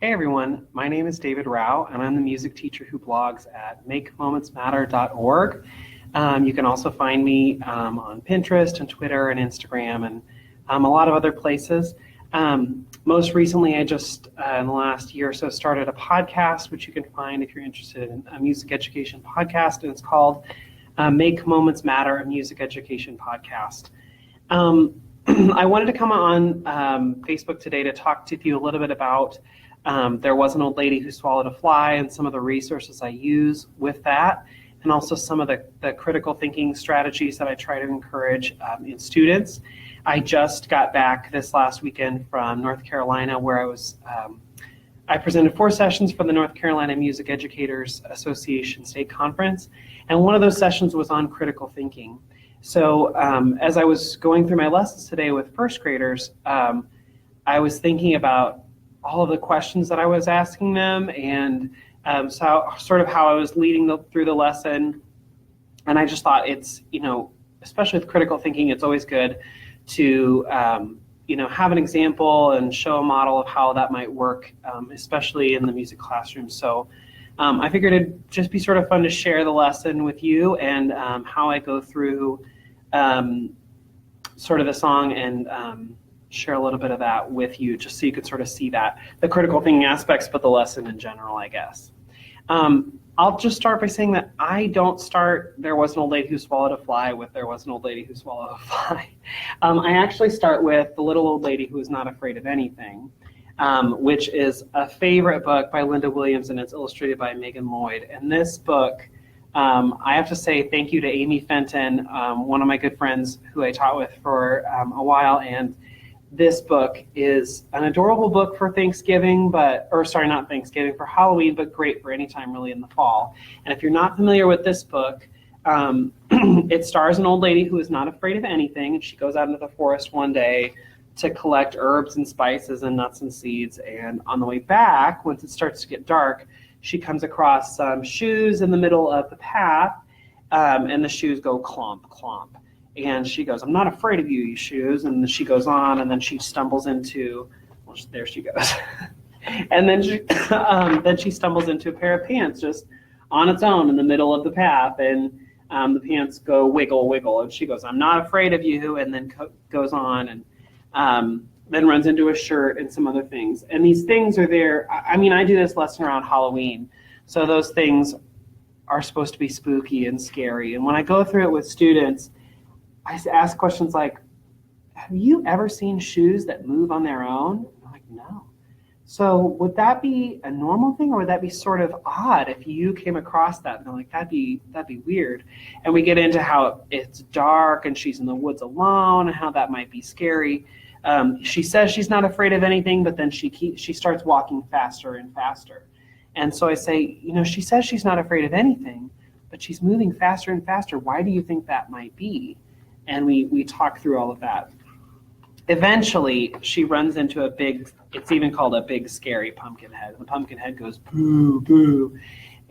Hey everyone, my name is David Rao, and I'm the music teacher who blogs at makemomentsmatter.org. You can also find me on Pinterest and Twitter and Instagram and a lot of other places. Most recently, I just, in the last year or so, started a podcast, which you can find if you're interested in a music education podcast, and it's called Make Moments Matter, a music education podcast. I wanted to come on Facebook today to talk to you a little bit about There Was an Old Lady Who Swallowed a Fly and some of the resources I use with that, and also some of the critical thinking strategies that I try to encourage in students. I just got back this last weekend from North Carolina, where I presented 4 sessions for the North Carolina Music Educators Association State Conference, and one of those sessions was on critical thinking. So as I was going through my lessons today with first graders, I was thinking about all of the questions that I was asking them, and so sort of how I was leading through the lesson. And I just thought it's, especially with critical thinking, it's always good to, have an example and show a model of how that might work, especially in the music classroom. So I figured it'd just be sort of fun to share the lesson with you and how I go through sort of the song and share a little bit of that with you, just so you could sort of see that, the critical thinking aspects, but the lesson in general, I guess. I'll just start by saying that I don't start There Was an Old Lady Who Swallowed a Fly with There Was an Old Lady Who Swallowed a Fly. I actually start with The Little Old Lady Who Was Not Afraid of Anything, which is a favorite book by Linda Williams, and it's illustrated by Megan Lloyd. And this book, I have to say thank you to Amy Fenton, one of my good friends who I taught with for a while, and this book is an adorable book for Thanksgiving, not Thanksgiving, for Halloween, but great for any time really in the fall. And if you're not familiar with this book, it stars an old lady who is not afraid of anything, and she goes out into the forest one day to collect herbs and spices and nuts and seeds. And on the way back, once it starts to get dark, she comes across some shoes in the middle of the path, and the shoes go clomp, clomp. And she goes, "I'm not afraid of you, you shoes." And then she goes on, and then she stumbles into, there she goes. And then she stumbles into a pair of pants just on its own in the middle of the path. And the pants go wiggle, wiggle. And she goes, "I'm not afraid of you," and then goes on and then runs into a shirt and some other things. And these things are there. I do this lesson around Halloween. So those things are supposed to be spooky and scary. And when I go through it with students, I ask questions like, have you ever seen shoes that move on their own? And I'm like, no. So would that be a normal thing, or would that be sort of odd if you came across that? And they're like, that'd be weird. And we get into how it's dark and she's in the woods alone and how that might be scary. She says she's not afraid of anything, but then she starts walking faster and faster. And so I say, she says she's not afraid of anything, but she's moving faster and faster. Why do you think that might be? And we talk through all of that. Eventually, she runs into it's even called a big, scary pumpkin head. The pumpkin head goes, boo, boo.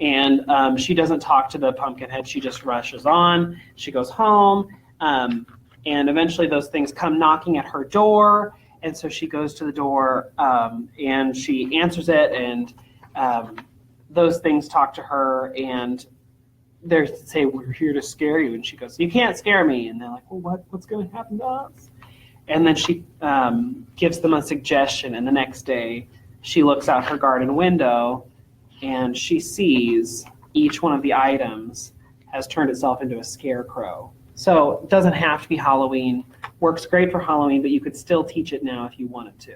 And she doesn't talk to the pumpkin head. She just rushes on. She goes home. And eventually those things come knocking at her door. And so she goes to the door and she answers it. And those things talk to her, and they say, "We're here to scare you." And she goes, "You can't scare me." And they're like, "Well, what's going to happen to us?" And then she gives them a suggestion. And the next day, she looks out her garden window, and she sees each one of the items has turned itself into a scarecrow. So it doesn't have to be Halloween. Works great for Halloween, but you could still teach it now if you wanted to.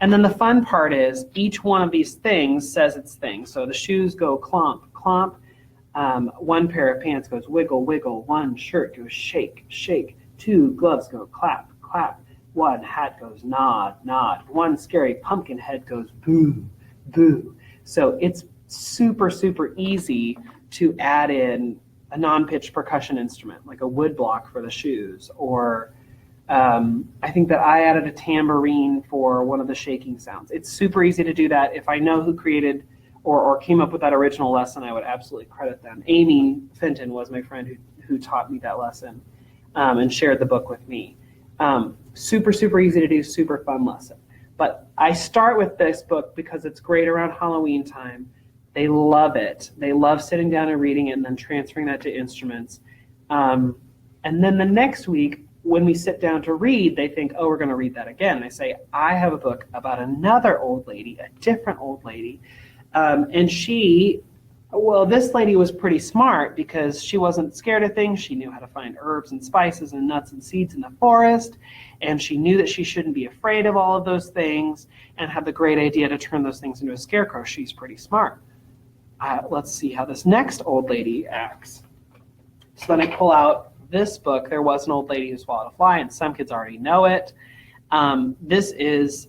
And then the fun part is each one of these things says its thing. So the shoes go clomp, clomp. One pair of pants goes wiggle, wiggle. One shirt goes shake, shake. 2 gloves go clap, clap. 1 hat goes nod, nod. 1 scary pumpkin head goes boo, boo. So it's super, super easy to add in a non-pitched percussion instrument, like a woodblock for the shoes. Or I think that I added a tambourine for one of the shaking sounds. It's super easy to do that. If I know who created or came up with that original lesson, I would absolutely credit them. Amy Fenton was my friend who taught me that lesson and shared the book with me. Super, super easy to do, super fun lesson. But I start with this book because it's great around Halloween time. They love it. They love sitting down and reading it and then transferring that to instruments. And then the next week, when we sit down to read, they think, oh, we're going to read that again. And I say, I have a book about another old lady, a different old lady. And this lady was pretty smart because she wasn't scared of things. She knew how to find herbs and spices and nuts and seeds in the forest. And she knew that she shouldn't be afraid of all of those things and had the great idea to turn those things into a scarecrow. She's pretty smart. Let's see how this next old lady acts. So then I pull out this book, There Was an Old Lady Who Swallowed a Fly, and some kids already know it. This is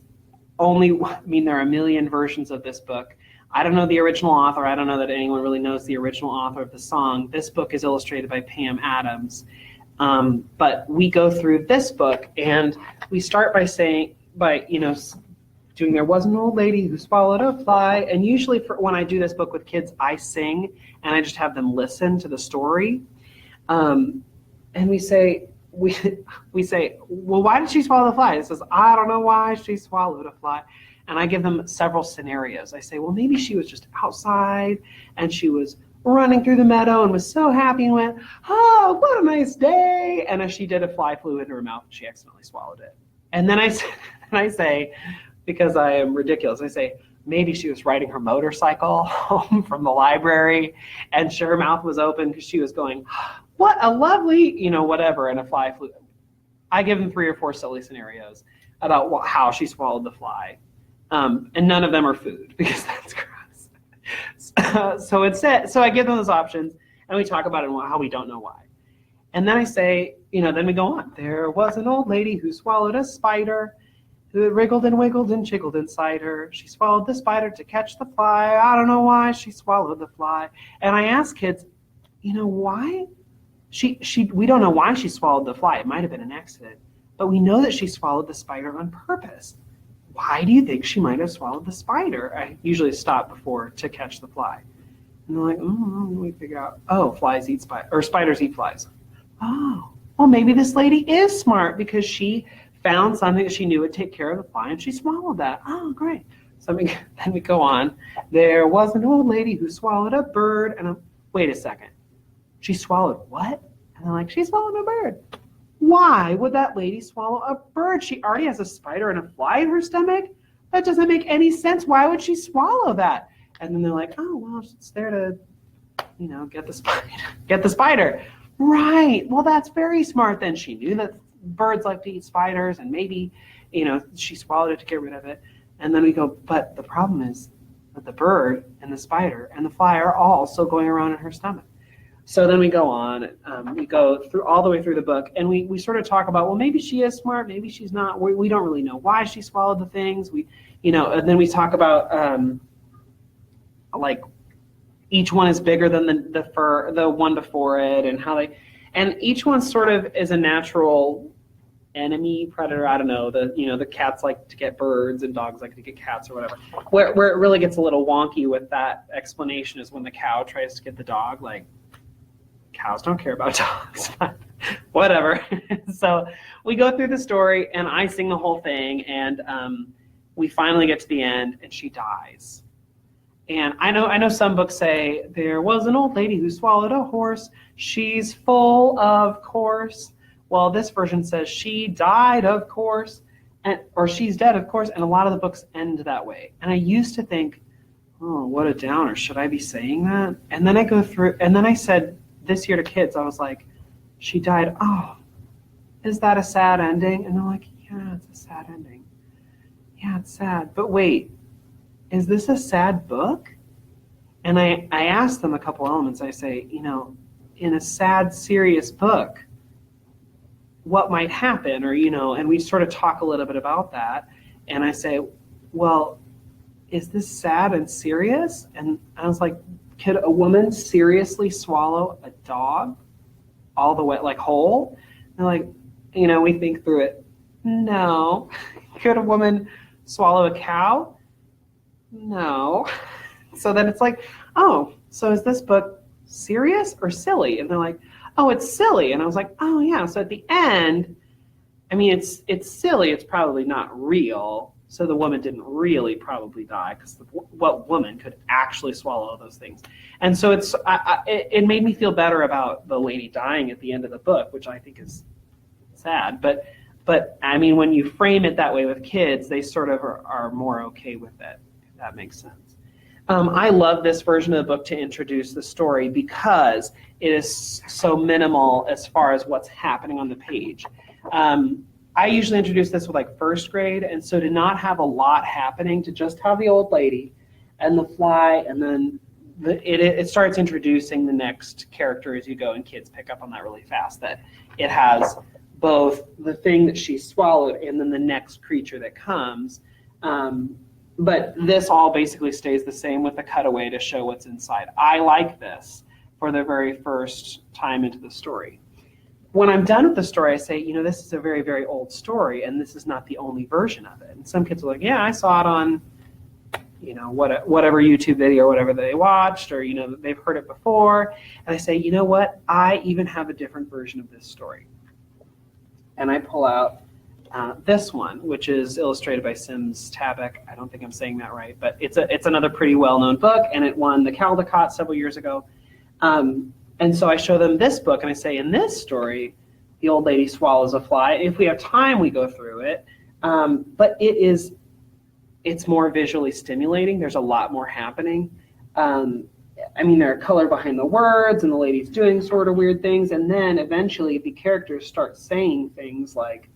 there are a million versions of this book. I don't know the original author. I don't know that anyone really knows the original author of the song. This book is illustrated by Pam Adams. But we go through this book, and we start by doing There Was an Old Lady Who Swallowed a Fly. And usually when I do this book with kids, I sing, and I just have them listen to the story. And we say, well, why did she swallow the fly? It says, I don't know why she swallowed a fly. And I give them several scenarios. I say, well, maybe she was just outside and she was running through the meadow and was so happy and went, oh, what a nice day. And as she did, a fly flew into her mouth and she accidentally swallowed it. And then I say, because I am ridiculous, I say, maybe she was riding her motorcycle home from the library and her mouth was open because she was going, what a lovely, whatever, and a fly flew. I give them 3 or 4 silly scenarios about how she swallowed the fly. And none of them are food because that's gross. So I give them those options and we talk about it and how we don't know why. And then I say, then we go on. There was an old lady who swallowed a spider, who wriggled and wiggled and jiggled inside her. She swallowed the spider to catch the fly. I don't know why she swallowed the fly. And I ask kids, why? We don't know why she swallowed the fly. It might have been an accident, but we know that she swallowed the spider on purpose. Why do you think she might have swallowed the spider? I usually stop before to catch the fly. And they're like, we figure out, flies eat spiders, or spiders eat flies. Oh, well, maybe this lady is smart because she found something that she knew would take care of the fly and she swallowed that. Oh, great. So then we go on. There was an old lady who swallowed a bird. And wait a second. She swallowed what? And they're like, she swallowed a bird. Why would that lady swallow a bird? She already has a spider and a fly in her stomach. That doesn't make any sense. Why would she swallow that? And then they're like, oh, well, it's there to, get the spider. Right. Well, that's very smart then. She knew that birds like to eat spiders and maybe, she swallowed it to get rid of it. And then we go, but the problem is that the bird and the spider and the fly are all still going around in her stomach. So then we go on, we go through all the way through the book, and we sort of talk about, well, maybe she is smart, maybe she's not. We don't really know why she swallowed the things. And then we talk about like each one is bigger than the one before it, and each one sort of is a natural enemy, predator. I don't know. The cats like to get birds and dogs like to get cats or whatever. Where it really gets a little wonky with that explanation is when the cow tries to get the dog, like. Cows don't care about dogs, whatever. So we go through the story and I sing the whole thing and we finally get to the end and she dies. And I know some books say there was an old lady who swallowed a horse. She's full of course. Well, this version says she died of course, or she's dead of course. And a lot of the books end that way. And I used to think, oh, what a downer. Should I be saying that? And then I go through and then I said, this year to kids, I was like, she died. Oh, is that a sad ending? And they're like, yeah, it's a sad ending. Yeah, it's sad. But wait, is this a sad book? And I asked them a couple elements. I say, in a sad, serious book, what might happen? Or, and we sort of talk a little bit about that. And I say, well, is this sad and serious? And I was like, could a woman seriously swallow a dog all the way, like whole? And like, we think through it. No. Could a woman swallow a cow? No. So then it's like, oh, so is this book serious or silly? And they're like, oh, it's silly. And I was like, oh yeah. So at the end, it's silly. It's probably not real. So the woman didn't really probably die, because what woman could actually swallow those things? And so it made me feel better about the lady dying at the end of the book, which I think is sad. But I mean, when you frame it that way with kids, they sort of are more okay with it, if that makes sense. I love this version of the book to introduce the story because it is so minimal as far as what's happening on the page. I usually introduce this with like first grade, and so to not have a lot happening, to just have the old lady and the fly, and then it starts introducing the next character as you go, and kids pick up on that really fast, that it has both the thing that she swallowed and then the next creature that comes. But this all basically stays the same with the cutaway to show what's inside. I like this for the very first time into the story. When I'm done with the story, I say, this is a very, very old story, and this is not the only version of it. And some kids are like, yeah, I saw it on, whatever YouTube video or whatever they watched, or, they've heard it before. And I say, you know what? I even have a different version of this story. And I pull out this one, which is illustrated by Sims Tabak. I don't think I'm saying that right, but it's another pretty well-known book, and it won the Caldecott several years ago. And so I show them this book, and I say, in this story, the old lady swallows a fly. If we have time, we go through it. But it's more visually stimulating. There's a lot more happening. There are color behind the words, and the lady's doing sort of weird things. And then eventually the characters start saying things like,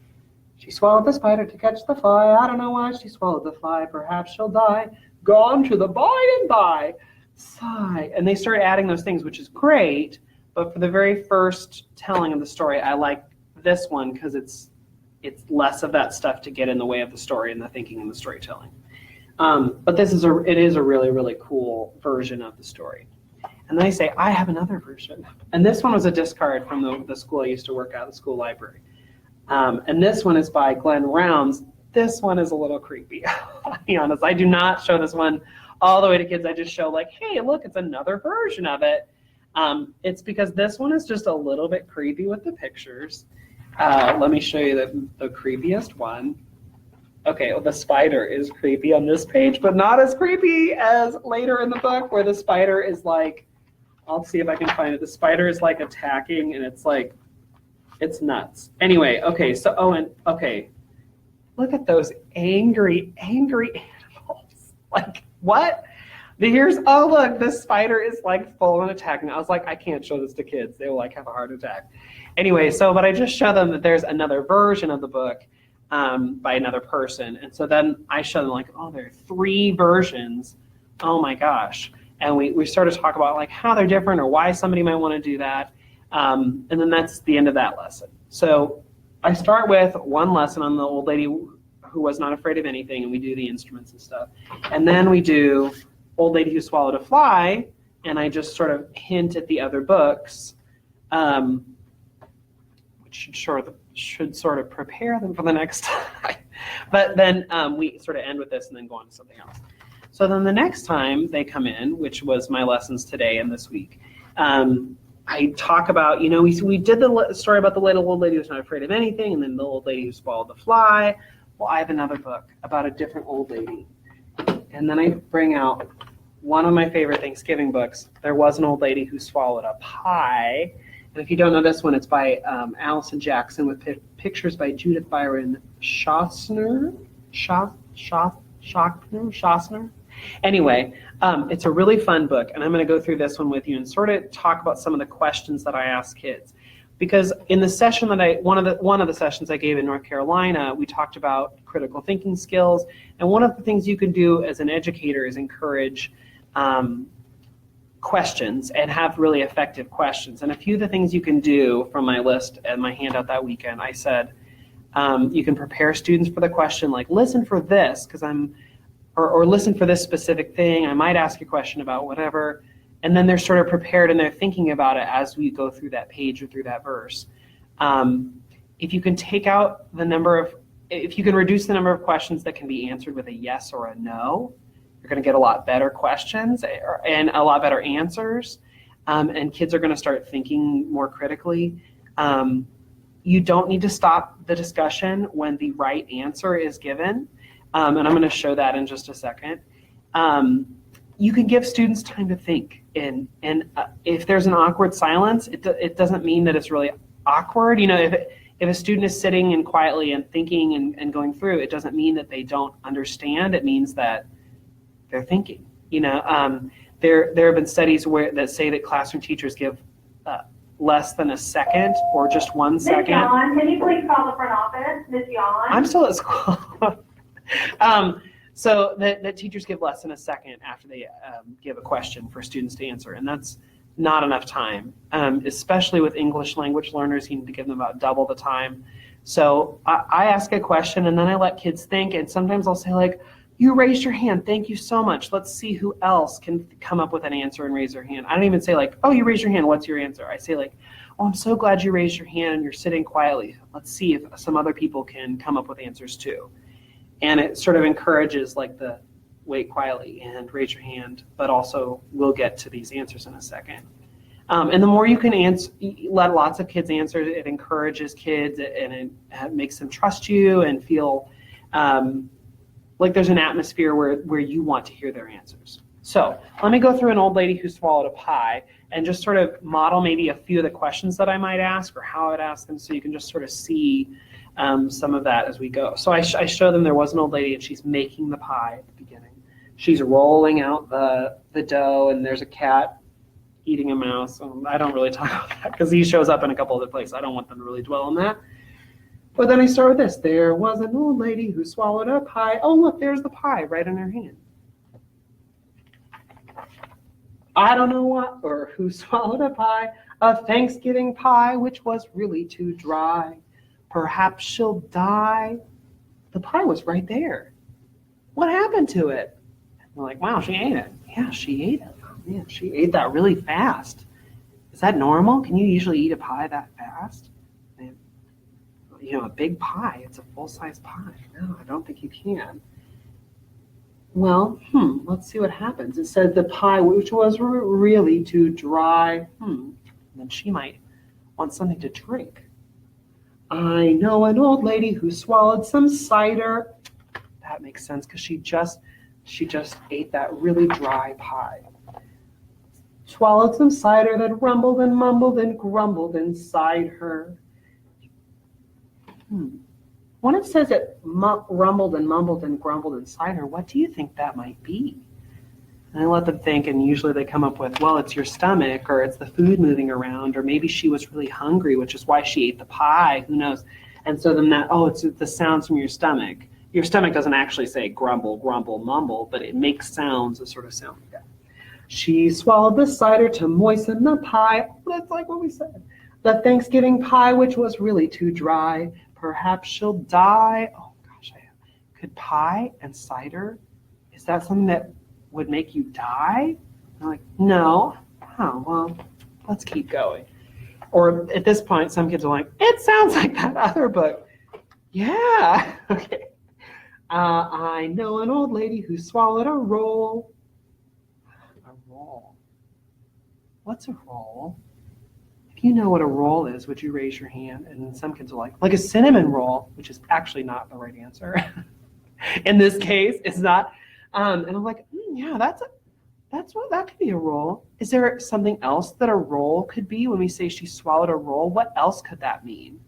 she swallowed the spider to catch the fly. I don't know why she swallowed the fly. Perhaps she'll die. Gone to the by and by. Sigh. And they start adding those things, which is great. But for the very first telling of the story, I like this one because it's less of that stuff to get in the way of the story and the thinking and the storytelling. But it is a really, really cool version of the story. And then I say, I have another version. And this one was a discard from the school I used to work at, the school library. And this one is by Glenn Rounds. This one is a little creepy. I'll be honest. I do not show this one all the way to kids. I just show like, hey, look, it's another version of it. It's because this one is just a little bit creepy with the pictures. Let me show you the creepiest one. Okay, well, the spider is creepy on this page, but not as creepy as later in the book, where the spider is like, I'll see if I can find it. The spider is like attacking, and it's like, it's nuts. Anyway, okay, look at those angry animals. Like, what? Look, this spider is like full on attacking. I was like, I can't show this to kids. They will like have a heart attack. Anyway, but I just show them that there's another version of the book by another person. And so then I show them like, oh, there are 3 versions. Oh my gosh. And we start to talk about like how they're different or why somebody might want to do that. And then that's the end of that lesson. So I start with one lesson on the old lady who was not afraid of anything, and we do the instruments and stuff. And then we do Old Lady Who Swallowed a Fly, and I just sort of hint at the other books, which should sort of prepare them for the next time. But then we sort of end with this and then go on to something else. So then the next time they come in, which was my lessons today and this week, I talk about, we did the story about the little old lady who's not afraid of anything, and then the old lady who swallowed the fly. Well, I have another book about a different old lady. And then I bring out one of my favorite Thanksgiving books. There Was an Old Lady Who Swallowed a Pie. And if you don't know this one, it's by Allison Jackson with pictures by Judith Byron Schossner. Anyway, it's a really fun book, and I'm going to go through this one with you and sort of talk about some of the questions that I ask kids. Because in the session that one of the sessions I gave in North Carolina, we talked about critical thinking skills, and one of the things you can do as an educator is encourage questions and have really effective questions. And a few of the things you can do from my list and my handout that weekend, I said you can prepare students for the question, like listen for this, because or listen for this specific thing. I might ask a question about whatever. And then they're sort of prepared and they're thinking about it as we go through that page or through that verse. If you can if you can reduce the number of questions that can be answered with a yes or a no, you're going to get a lot better questions and a lot better answers. And kids are going to start thinking more critically. You don't need to stop the discussion when the right answer is given. and I'm going to show that in just a second. You can give students time to think, and if there's an awkward silence, it doesn't mean that it's really awkward. If a student is sitting and quietly and thinking and going through, it doesn't mean that they don't understand. It means that they're thinking. There have been studies that say that classroom teachers give less than a second or just 1 second. Ms. Yon, can you please call the front office? Ms. Yon? I'm still at school. So that teachers give less than a second after they give a question for students to answer, and that's not enough time. Especially with English language learners, you need to give them about double the time. So I ask a question, and then I let kids think, and sometimes I'll say, like, you raised your hand, thank you so much. Let's see who else can come up with an answer and raise their hand. I don't even say, like, oh, you raised your hand, what's your answer? I say, like, oh, I'm so glad you raised your hand and you're sitting quietly. Let's see if some other people can come up with answers too. And it sort of encourages, like, the wait quietly and raise your hand, but also we'll get to these answers in a second. And the more you can let lots of kids answer, it encourages kids, and it makes them trust you and feel like there's an atmosphere where you want to hear their answers. So let me go through an old lady who swallowed a pie and just sort of model maybe a few of the questions that I might ask or how I'd ask them, so you can just sort of see some of that as we go. So I show them there was an old lady, and she's making the pie at the beginning. She's rolling out the dough, and there's a cat eating a mouse. I don't really talk about that because he shows up in a couple other places. I don't want them to really dwell on that. But then I start with this. There was an old lady who swallowed a pie. Oh, look, there's the pie right in her hand. I don't know what or who swallowed a pie, a Thanksgiving pie, which was really too dry. Perhaps she'll die. The pie was right there. What happened to it? And we're like, wow, she ate it. Yeah, she ate it. Oh, man, she ate that really fast. Is that normal? Can you usually eat a pie that fast? And, a big pie, it's a full-size pie. No, I don't think you can. Well, let's see what happens. It said the pie, which was really too dry. Then she might want something to drink. I know an old lady who swallowed some cider. That makes sense because she just ate that really dry pie. Swallowed some cider that rumbled and mumbled and grumbled inside her. When it says it rumbled and mumbled and grumbled inside her, what do you think that might be? And I let them think, and usually they come up with, well, it's your stomach, or it's the food moving around, or maybe she was really hungry, which is why she ate the pie, who knows? And so then it's the sounds from your stomach. Your stomach doesn't actually say grumble, grumble, mumble, but it makes sounds that sort of sound like that. She swallowed the cider to moisten the pie. That's like what we said. The Thanksgiving pie, which was really too dry. Perhaps she'll die. Oh, gosh, could pie and cider, is that something that would make you die? I'm like, no. Oh, well, let's keep going. Or at this point, some kids are like, it sounds like that other book. Yeah. Okay. I know an old lady who swallowed a roll. A roll. What's a roll? If you know what a roll is, would you raise your hand? And some kids are like a cinnamon roll, which is actually not the right answer. In this case, it's not. And I'm like, yeah, that could be a roll. Is there something else that a roll could be when we say she swallowed a roll? What else could that mean?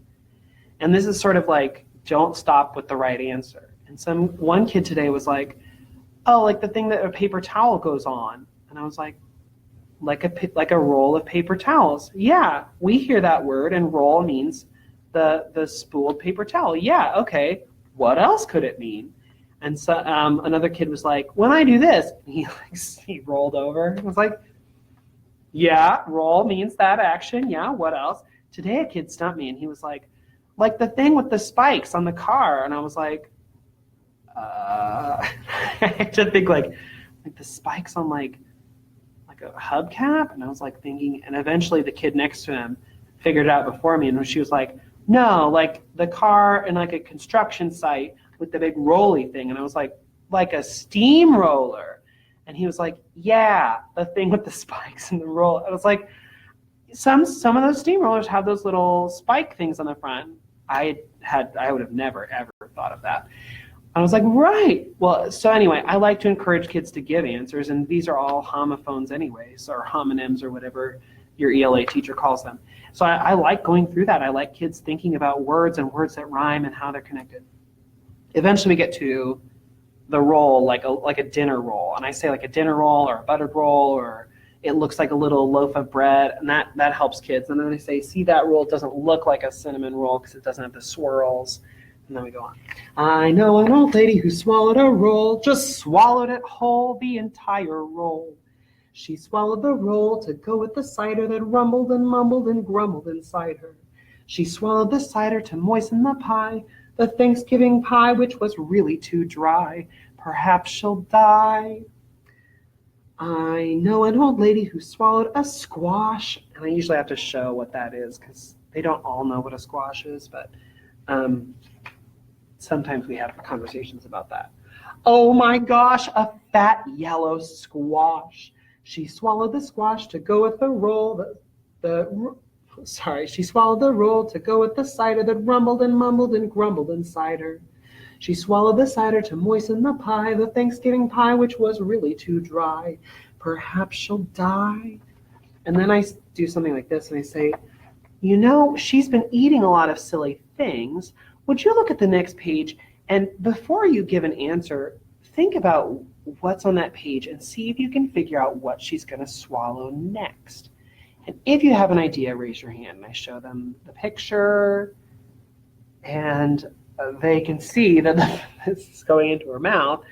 And this is sort of like, don't stop with the right answer. And one kid today was like, oh, like the thing that a paper towel goes on. And I was like a roll of paper towels. Yeah, we hear that word, and roll means the spooled paper towel. Yeah, okay. What else could it mean? And so another kid was like, when I do this, he rolled over and was like, yeah, roll means that action. Yeah, what else? Today a kid stumped me, and he was like the thing with the spikes on the car. And I was like, I had to think like the spikes on like a hubcap. And I was like thinking, and eventually the kid next to him figured it out before me. And she was like, no, like the car in like a construction site with the big rolly thing. And I was like a steamroller. And he was like, yeah, the thing with the spikes and the roll. I was like, some of those steamrollers have those little spike things on the front. I would have never, ever thought of that. I was like, right. Well, so anyway, I like to encourage kids to give answers, and these are all homophones anyways, or homonyms, or whatever your ELA teacher calls them. So I like going through that. I like kids thinking about words and words that rhyme and how they're connected. Eventually we get to the roll, like a dinner roll. And I say like a dinner roll or a buttered roll, or it looks like a little loaf of bread, and that helps kids. And then they say, see, that roll doesn't look like a cinnamon roll because it doesn't have the swirls. And then we go on. I know an old lady who swallowed a roll, just swallowed it whole, the entire roll. She swallowed the roll to go with the cider that rumbled and mumbled and grumbled inside her. She swallowed the cider to moisten the pie, the Thanksgiving pie, which was really too dry. Perhaps she'll die. I know an old lady who swallowed a squash, and I usually have to show what that is because they don't all know what a squash is, but sometimes we have conversations about that. Oh my gosh, a fat yellow squash. She swallowed the squash to go with the roll. She swallowed the roll to go with the cider that rumbled and mumbled and grumbled inside her. She swallowed the cider to moisten the pie, the Thanksgiving pie, which was really too dry. Perhaps she'll die. And then I do something like this, and I say, you know, she's been eating a lot of silly things. Would you look at the next page, and before you give an answer, think about what's on that page and see if you can figure out what she's going to swallow next. And if you have an idea, raise your hand. And I show them the picture, and they can see that this is going into her mouth.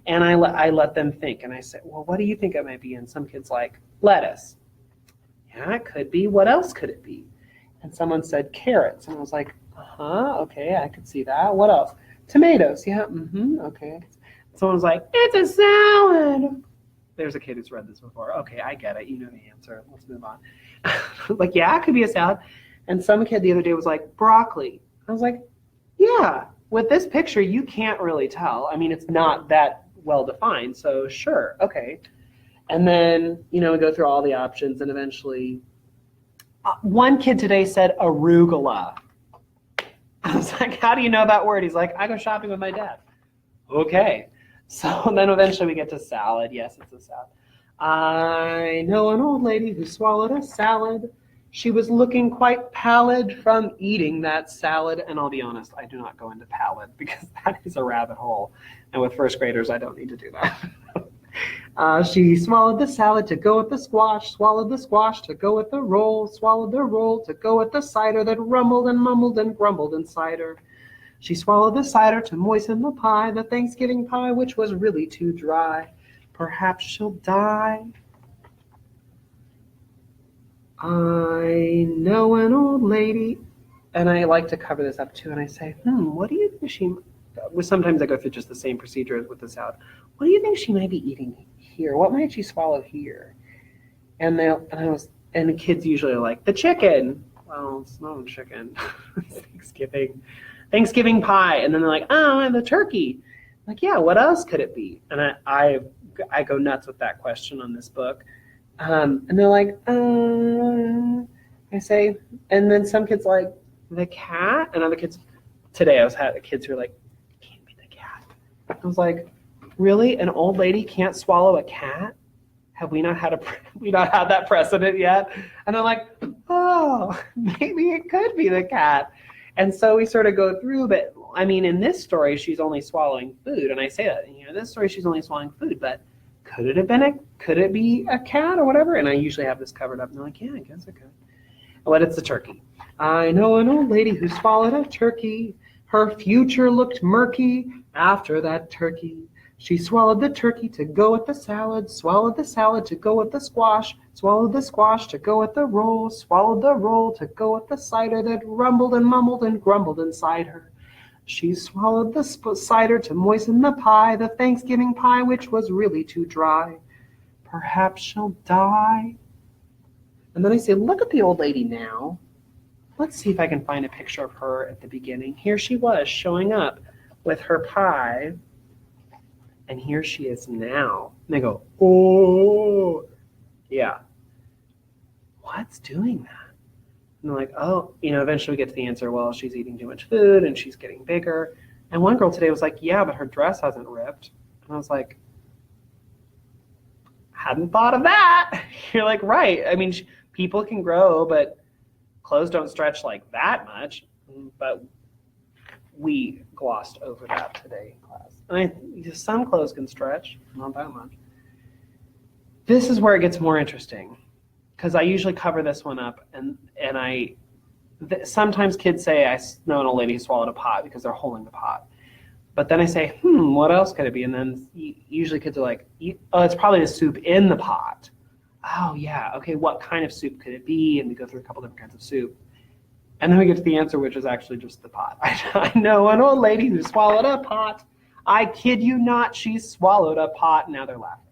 And I let them think. And I say, well, what do you think it might be? And some kids like, lettuce. Yeah, it could be. What else could it be? And someone said carrots. And I was like, okay, I could see that. What else? Tomatoes. Yeah, okay. Someone was like, it's a salad. There's a kid who's read this before. Okay, I get it. You know the answer. Let's move on. Like, yeah, it could be a salad. And some kid the other day was like, broccoli. I was like, yeah, with this picture, you can't really tell. I mean, it's not that well defined, so sure, okay. And then, we go through all the options, and eventually, one kid today said arugula. I was like, how do you know that word? He's like, I go shopping with my dad. Okay. So then eventually we get to salad. Yes, it's a salad. I know an old lady who swallowed a salad. She was looking quite pallid from eating that salad. And I'll be honest, I do not go into pallid because that is a rabbit hole. And with first graders, I don't need to do that. She swallowed the salad to go with the squash, swallowed the squash to go with the roll, swallowed the roll to go with the cider that rumbled and mumbled and grumbled inside her. She swallowed the cider to moisten the pie, the Thanksgiving pie, which was really too dry. Perhaps she'll die. I know an old lady, and I like to cover this up too, and I say, what do you think she, sometimes I go through just the same procedure as with the salad. What do you think she might be eating here? What might she swallow here? And the kids usually are like, the chicken. Well, it's not a chicken. It's Thanksgiving pie. And then they're like, oh, and the turkey. I'm like, yeah, what else could it be? And I go nuts with that question on this book. And they're like, I say, and then some kids like, the cat? And other kids, today I had kids who were like, it can't be the cat. I was like, really? An old lady can't swallow a cat? Have we not had that precedent yet? And I'm like, oh, maybe it could be the cat. And so we sort of go through, but I mean, in this story, she's only swallowing food. And I say that, this story, she's only swallowing food, but could it be a cat or whatever? And I usually have this covered up. And they're like, yeah, I guess it could. But it's a turkey. I know an old lady who swallowed a turkey. Her future looked murky after that turkey. She swallowed the turkey to go with the salad, swallowed the salad to go with the squash, swallowed the squash to go with the roll, swallowed the roll to go with the cider that rumbled and mumbled and grumbled inside her. She swallowed the cider to moisten the pie, the Thanksgiving pie, which was really too dry. Perhaps she'll die. And then I say, look at the old lady now. Let's see if I can find a picture of her at the beginning. Here she was showing up with her pie. And here she is now. And they go, oh, yeah. What's doing that? And they're like, oh, eventually we get to the answer, well, she's eating too much food and she's getting bigger. And one girl today was like, yeah, but her dress hasn't ripped. And I was like, hadn't thought of that. You're like, right. I mean, people can grow, but clothes don't stretch like that much. But we glossed over that today in class. Some clothes can stretch, not that much. This is where it gets more interesting, because I usually cover this one up, and sometimes kids say, I know an old lady who swallowed a pot, because they're holding the pot. But then I say, what else could it be? And then usually kids are like, oh, it's probably the soup in the pot. Oh, yeah. Okay, what kind of soup could it be? And we go through a couple different kinds of soup. And then we get to the answer, which is actually just the pot. I know an old lady who swallowed a pot. I kid you not, she swallowed a pot. Now they're laughing.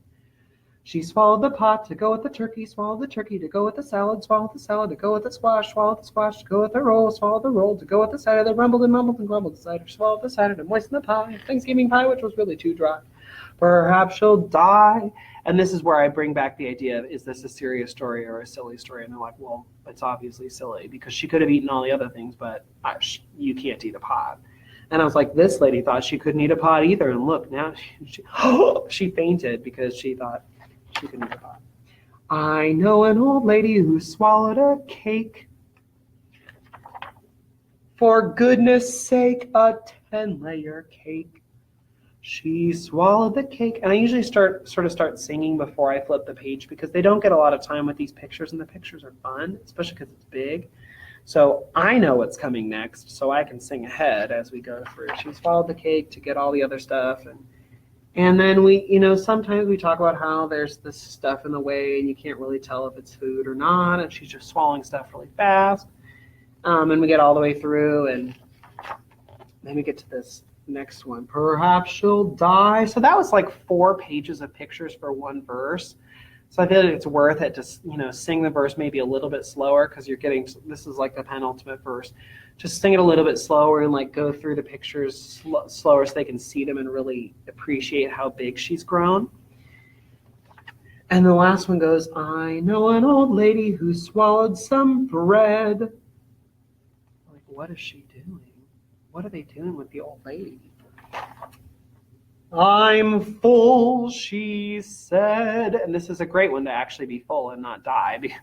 She swallowed the pot to go with the turkey, swallowed the turkey to go with the salad, swallowed the salad to go with the squash, swallowed the squash to go with the roll, swallowed the roll to go with the cider, that rumbled and mumbled and grumbled the cider, swallowed the cider to moisten the pie, Thanksgiving pie, which was really too dry. Perhaps she'll die. And this is where I bring back the idea of, is this a serious story or a silly story? And they're like, well, it's obviously silly, because she could have eaten all the other things, but you can't eat a pot. And I was like, this lady thought she couldn't eat a pot either. And look, now she fainted because she thought she couldn't eat a pot. I know an old lady who swallowed a cake. For goodness sake, a 10-layer cake. She swallowed the cake. And I usually start singing before I flip the page, because they don't get a lot of time with these pictures, and the pictures are fun, especially because it's big. So I know what's coming next, so I can sing ahead as we go through. She swallowed the cake to get all the other stuff. And then we, sometimes we talk about how there's this stuff in the way and you can't really tell if it's food or not, and she's just swallowing stuff really fast. And we get all the way through, and then we get to this next one. Perhaps she'll die. So that was like 4 pages of pictures for one verse. So I feel like it's worth it to, sing the verse maybe a little bit slower, because this is like the penultimate verse. Just sing it a little bit slower and like go through the pictures slower so they can see them and really appreciate how big she's grown. And the last one goes, I know an old lady who swallowed some bread. Like, what is she doing? What are they doing with the old lady? I'm full, she said. And this is a great one to actually be full and not die, because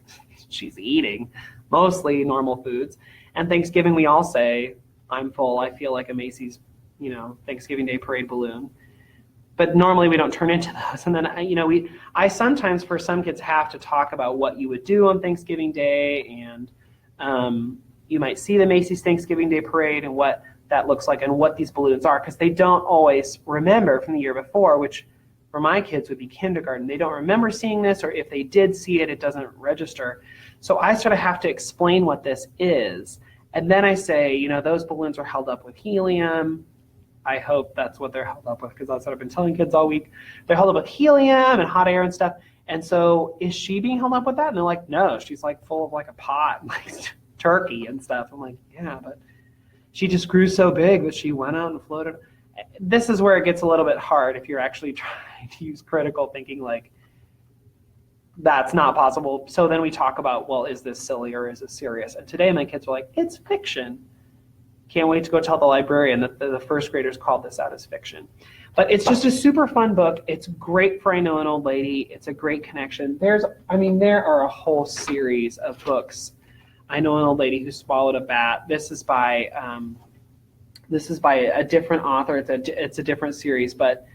she's eating mostly normal foods. And Thanksgiving, we all say, I'm full. I feel like a Macy's, Thanksgiving Day parade balloon. But normally we don't turn into those. And then, I sometimes, for some kids, have to talk about what you would do on Thanksgiving Day. And you might see the Macy's Thanksgiving Day parade and what that looks like and what these balloons are, because they don't always remember from the year before, which for my kids would be kindergarten. They don't remember seeing this, or if they did see it, it doesn't register. So I sort of have to explain what this is. And then I say, those balloons are held up with helium. I hope that's what they're held up with, because that's what I've been telling kids all week. They're held up with helium and hot air and stuff. And so is she being held up with that? And they're like, no, she's like full of like a pot, like turkey and stuff. I'm like, yeah, but she just grew so big that she went out and floated. This is where it gets a little bit hard if you're actually trying to use critical thinking, like, that's not possible. So then we talk about, well, is this silly or is it serious? And today my kids were like, it's fiction. Can't wait to go tell the librarian that the first graders called this out as fiction. But it's just a super fun book. It's great for I Know an Old Lady. It's a great connection. There are a whole series of books. I Know an Old Lady Who Swallowed a Bat. This is by a different author. It's a different series, but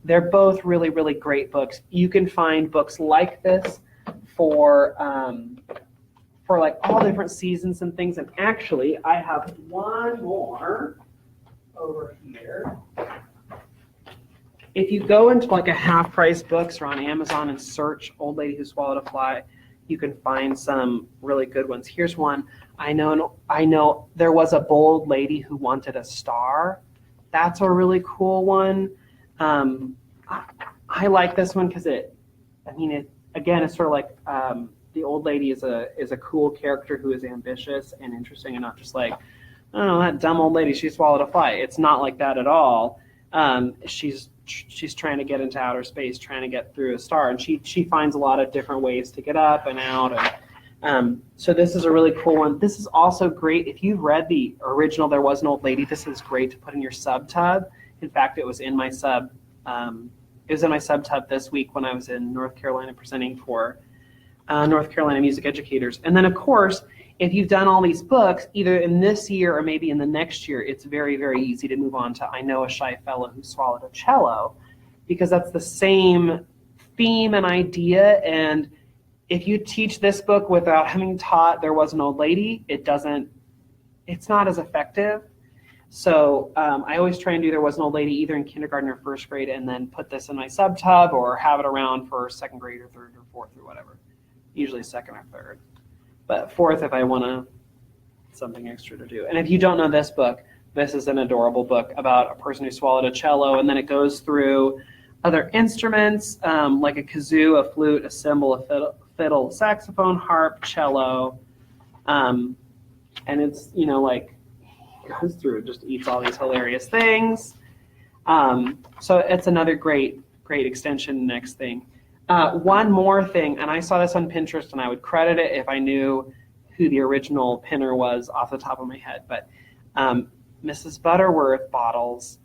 they're both really, really great books. You can find books like this for like all different seasons and things. And actually, I have one more over here. If you go into like a half-price books or on Amazon and search Old Lady Who Swallowed a Fly, you can find some really good ones. Here's one. I know there was a bold lady who wanted a star. That's a really cool one. I like this one because it's sort of like the old lady is a cool character who is ambitious and interesting, and not just like, oh, that dumb old lady, she swallowed a fly. It's not like that at all. She's trying to get into outer space, trying to get through a star, and she finds a lot of different ways to get up and out. And So this is a really cool one. This is also great. If you've read the original There Was an Old Lady, this is great to put in your sub tub. In fact, it was in my sub tub this week when I was in North Carolina presenting for North Carolina music educators. And then, of course, if you've done all these books, either in this year or maybe in the next year, it's very, very easy to move on to I Know a Shy Fellow Who Swallowed a Cello, because that's the same theme and idea. And if you teach this book without having taught There Was an Old Lady, it's not as effective. So I always try and do There Was an Old Lady either in kindergarten or first grade and then put this in my sub tub or have it around for second grade or third or fourth or whatever. Usually second or third. But fourth if I want something extra to do. And if you don't know this book, this is an adorable book about a person who swallowed a cello, and then it goes through other instruments like a kazoo, a flute, a cymbal, a fiddle, saxophone, harp, cello, and it's, goes through, just eats all these hilarious things. So it's another great extension. Next thing. One more thing, and I saw this on Pinterest, and I would credit it if I knew who the original pinner was off the top of my head, but Mrs. Butterworth Bottles,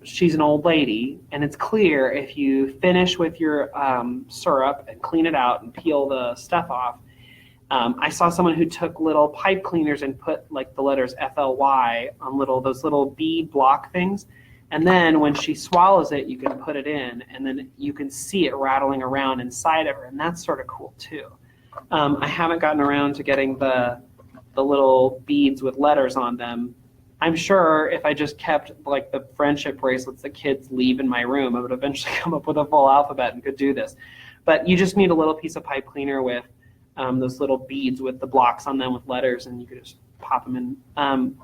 she's an old lady, and it's clear if you finish with your syrup and clean it out and peel the stuff off. I saw someone who took little pipe cleaners and put like the letters FLY on those little bead block things. And then when she swallows it, you can put it in, and then you can see it rattling around inside of her, and that's sort of cool too. I haven't gotten around to getting the little beads with letters on them. I'm sure if I just kept like the friendship bracelets that kids leave in my room, I would eventually come up with a full alphabet and could do this. But you just need a little piece of pipe cleaner with those little beads with the blocks on them with letters, and you could just pop them in.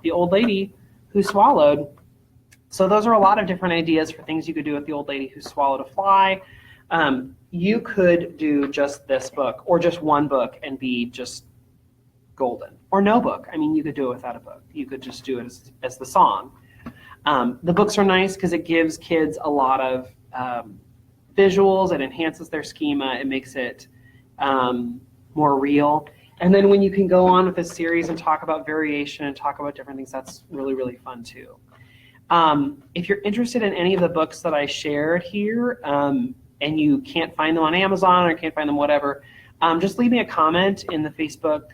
The Old Lady Who Swallowed. So those are a lot of different ideas for things you could do with The Old Lady Who Swallowed a Fly. You could do just this book or just one book and be just golden, or no book. I mean, you could do it without a book. You could just do it as the song. The books are nice because it gives kids a lot of visuals. It enhances their schema. It makes it more real. And then when you can go on with a series and talk about variation and talk about different things, that's really, really fun too. If you're interested in any of the books that I shared here and you can't find them on Amazon or can't find them whatever, just leave me a comment in the Facebook,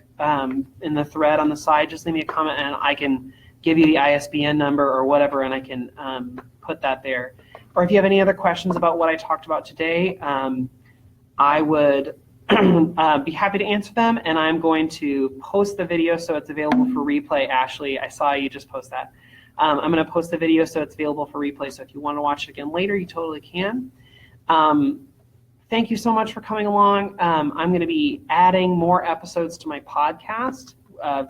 in the thread on the side. Just leave me a comment and I can give you the ISBN number or whatever, and I can put that there. Or if you have any other questions about what I talked about today, I would be happy to answer them, and I'm going to post the video so it's available for replay. Ashley, I saw you just post that. I'm going to post the video so it's available for replay, so if you want to watch it again later, you totally can. Thank you so much for coming along. I'm going to be adding more episodes to my podcast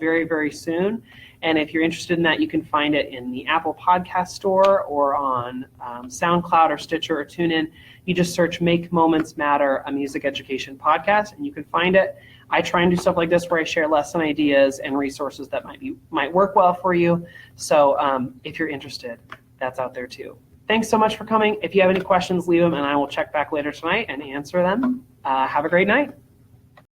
very, very soon. And if you're interested in that, you can find it in the Apple Podcast Store or on SoundCloud or Stitcher or TuneIn. You just search Make Moments Matter, a music education podcast, and you can find it. I try and do stuff like this where I share lesson ideas and resources that might work well for you. So if you're interested, that's out there too. Thanks so much for coming. If you have any questions, leave them, and I will check back later tonight and answer them. Have a great night.